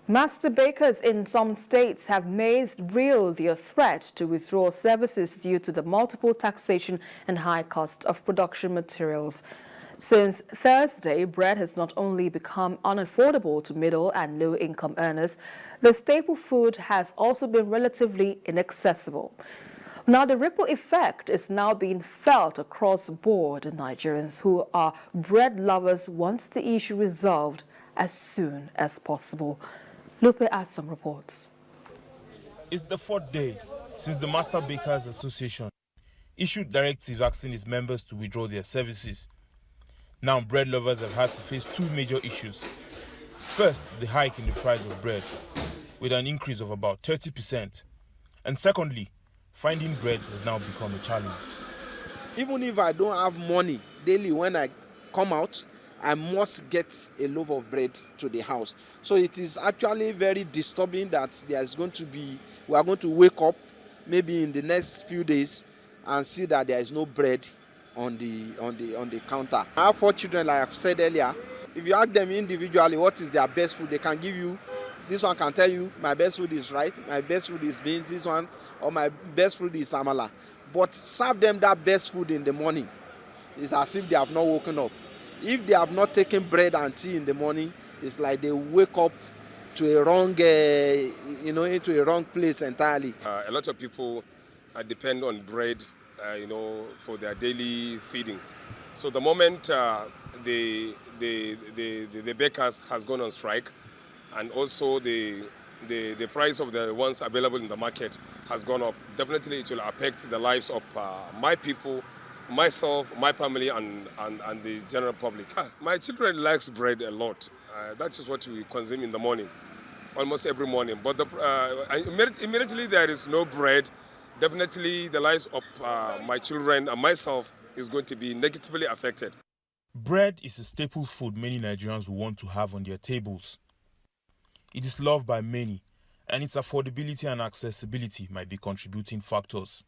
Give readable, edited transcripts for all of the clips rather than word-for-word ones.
Master bakers in some states have made real their threat to withdraw services due to the multiple taxation and high cost of production materials. Since Thursday, bread has not only become unaffordable to middle and low-income earners, the staple food has also been relatively inaccessible. Now, the ripple effect is now being felt across the board, and Nigerians who are bread lovers want the issue resolved as soon as possible. Lupe has some reports. It's the fourth day since the Master Bakers Association issued directives asking its members to withdraw their services. Now, bread lovers have had to face two major issues. First, the hike in the price of bread, with an increase of about 30%. And secondly, finding bread has now become a challenge. Even if I don't have money daily when I come out, I must get a loaf of bread to the house. So it is actually very disturbing that we are going to wake up maybe in the next few days and see that there is no bread on the counter. I have 4 children, like I've said earlier. If you ask them individually what is their best food, they can give you. This one can tell you my best food is rice, my best food is beans, this one, or my best food is amala. But serve them that best food in the morning. It's as if they have not woken up. If they have not taken bread and tea in the morning, it's like they wake up to a wrong, into a wrong place entirely. A lot of people depend on bread, for their daily feedings. So the moment the bakers has gone on strike, and also the price of the ones available in the market has gone up, definitely it will affect the lives of my people, myself, my family, and the general public. My children likes bread a lot. That is what we consume in the morning, almost every morning. But immediately there is no bread, definitely the lives of my children and myself is going to be negatively affected. Bread is a staple food many Nigerians will want to have on their tables. It is loved by many, and its affordability and accessibility might be contributing factors.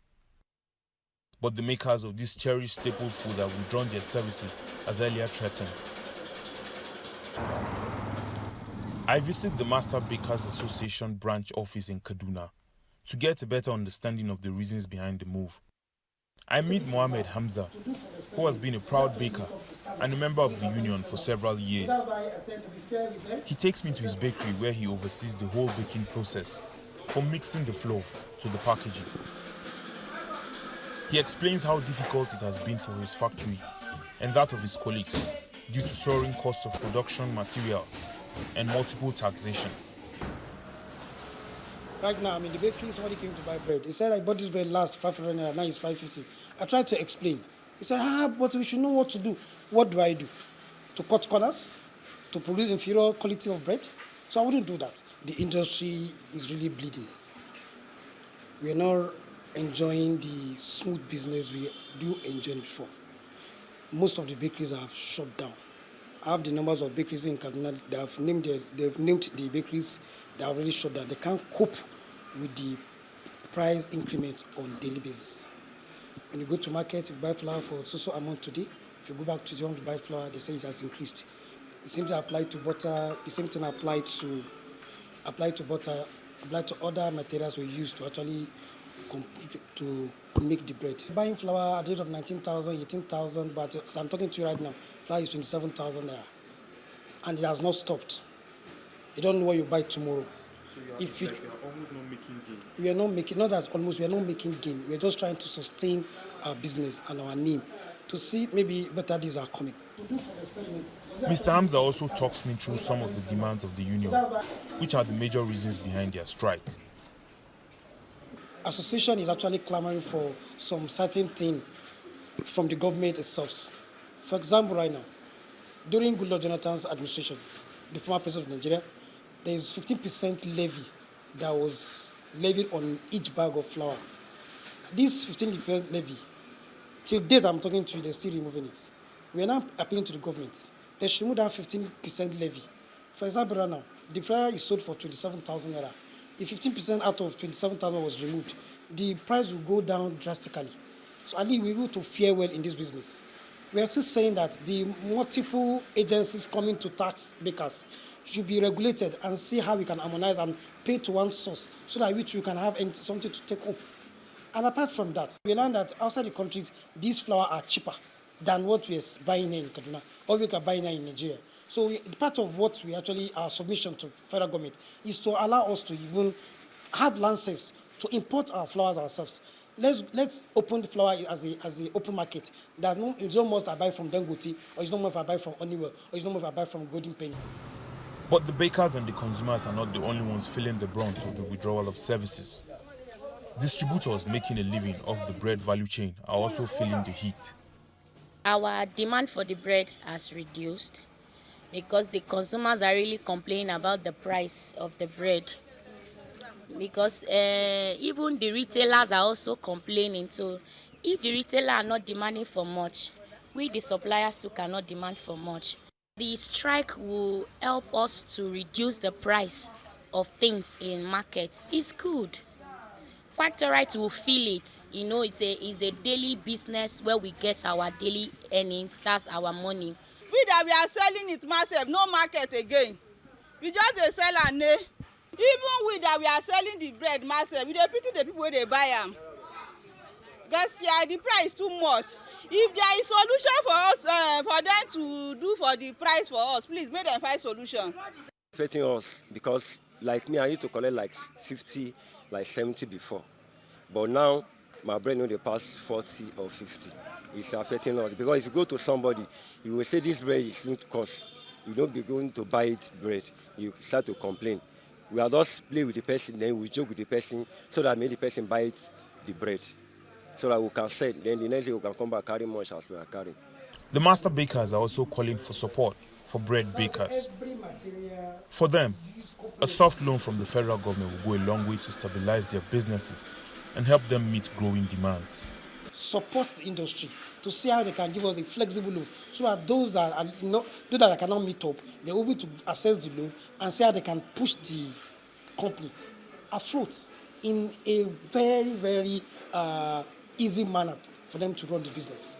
But the makers of this cherished staple food have withdrawn their services as earlier threatened. I visited the Master Bakers Association branch office in Kaduna to get a better understanding of the reasons behind the move. I meet Mohammed Hamza, who has been a proud baker and a member of the union for several years. He takes me to his bakery where he oversees the whole baking process, from mixing the flour to the packaging. He explains how difficult it has been for his factory and that of his colleagues due to soaring costs of production materials and multiple taxation. Right now, I'm in the bakery. Somebody came to buy bread. He said, I bought this bread last 500 naira, now it's 550. I tried to explain. He said, but we should know what to do. What do I do? To cut corners? To produce inferior quality of bread? So I wouldn't do that. The industry is really bleeding. We are not enjoying the smooth business we do enjoy before. Most of the bakeries have shut down. I have the numbers of bakeries in Kaduna. They've named the bakeries that have already shut down. They can't cope with the price increment on daily basis. When you go to market, if you buy flour for so amount today, if you go back to the to buy flour, they say it has increased. The same thing applied to butter. The same thing applied to butter. Applied to other materials we use to actually to make the bread. Buying flour at the rate of 19,000, 18,000, but as I'm talking to you right now, flour is 27,000 naira, and it has not stopped. You don't know what you buy tomorrow. So you are almost not making gain. We are not making, not that almost, we are not making gain. We are just trying to sustain our business and our name to see maybe better days are coming. Mr. Hamza also talks me through some of the demands of the union, which are the major reasons behind their strike. Association is actually clamoring for some certain thing from the government itself. For example, right now, during Goodluck Jonathan's administration, the former president of Nigeria, there is 15% levy that was levied on each bag of flour. This 15% levy, till date I'm talking to you, they're still removing it. We are now appealing to the government. They should remove that 15% levy. For example, right now, the flour is sold for 27,000 naira. If 15% out of 27,000 was removed, the price will go down drastically. So at least we're able to fare well in this business. We are still saying that the multiple agencies coming to tax bakers should be regulated and see how we can harmonize and pay to one source so that we can have something to take home. And apart from that, we learned that outside the countries, these flour are cheaper than what we are buying in Kaduna or we can buy in Nigeria. So part of what we actually, our submission to federal government is to allow us to even have license to import our flours ourselves. Let's open the flour as a open market. That it's not most I buy from Dangote, or it's not more if I buy from Honeywell, or it's not more if I buy from Golden Penny. But the bakers and the consumers are not the only ones feeling the brunt of the withdrawal of services. Distributors making a living off the bread value chain are also feeling the heat. Our demand for the bread has reduced because the consumers are really complaining about the price of the bread. Because even the retailers are also complaining. So if the retailers are not demanding for much, we the suppliers too cannot demand for much. The strike will help us to reduce the price of things in market. It's good. Factorites will feel it. You know, it's a daily business where we get our daily earnings. That's our money. We that we are selling it massive, no market again. We just dey sell and even we that we are selling the bread massive, we dey pity the people wey dey buy am. Guess yeah, the price too much. If there is solution for us, for them to do for the price for us, please make them find solution. Affecting us because, like me, I used to collect like 50, like 70 before, but now my bread only pass 40 or 50. It's affecting us because if you go to somebody, you will say this bread is not cost. You don't be going to buy it bread. You start to complain. We are just play with the person, then we joke with the person so that maybe the person buy the bread, so that we can sell. Then the next day we can come back carry much as we are carrying. The master bakers are also calling for support for bread bakers. For them, a soft loan from the federal government will go a long way to stabilize their businesses and help them meet growing demands. Support the industry to see how they can give us a flexible loan so that those that are those that cannot meet up, they're able to access the loan and see how they can push the company afloat in a very, very easy manner for them to run the business.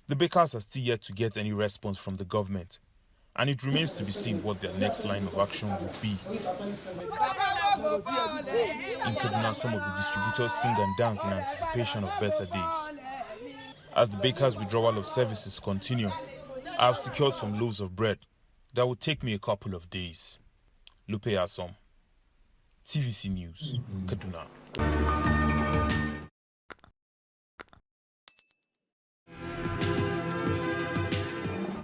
The bakers are still yet to get any response from the government, and it remains to be seen what their next line of action will be. In Kaduna, some of the distributors sing and dance in anticipation of better days. As the bakers' withdrawal of services continue, I have secured some loaves of bread that will take me a couple of days. Lupe Asom, TVC News, Kaduna.